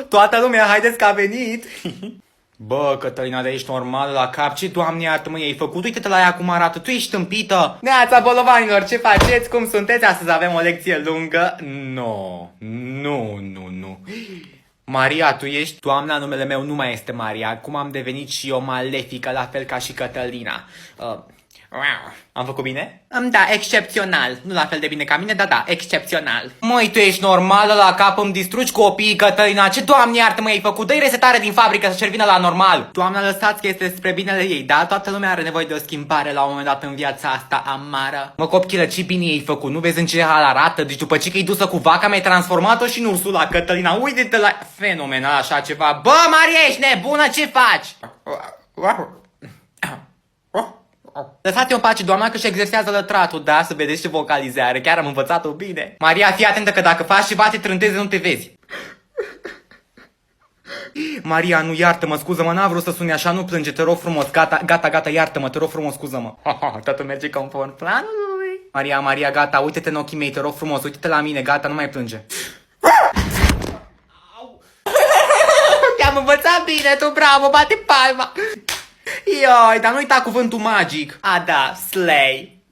Toată lumea, haideți că a venit! Bă, Cătălina, dar ești normal la cap? Ce, Doamne iartă-mă, i-ai făcut? Uite-te la ea cum arată, tu ești tâmpită! Neața, bolovanilor, ce faceți? Cum sunteți? Astăzi avem o lecție lungă? Nu. Maria, tu ești? Doamna, numele meu nu mai este Maria, acum am devenit și eu malefică, la fel ca și Cătălina. Am făcut bine? Da, excepțional. Nu la fel de bine ca mine, da, excepțional. Măi, tu ești normală la cap, îmi distrugi copiii, Cătălina. Ce, Doamne iartă-mă, ai făcut? Dă-i resetare din fabrică să-și revină la normal. Doamna, lăsați că este spre binele ei, da? Toată lumea are nevoie de o schimbare la un moment dat în viața asta amară. Mă, copchilă, ce bine ai făcut? Nu vezi în ce hal arată? Deci după ce că-i dusă cu vaca, mi-ai transformat-o și în Ursula, Cătălina. Uite-te la... Fenomenal așa ceva. Bă, Maria, ești nebună? Ce faci? Lăsați-o în pace, doamna, că și exersează lătratul, da? Să vedeți ce vocalizare, chiar am învățat-o bine. Maria, fii atentă că dacă faci ceva te trântezi, nu te vezi. Maria, nu, iartă-mă, scuză-mă, n-am vrut să suni așa, nu plânge, te rog frumos, gata, iartă-mă, te rog frumos, scuză-mă. Totul merge conform planului. Maria, gata, uite-te în ochii mei, te rog frumos, uite-te la mine, gata, nu mai plânge. Te-am învățat bine, tu, bravo, bate palma. Ioi, dar nu uita cuvântul magic. A, da, slay.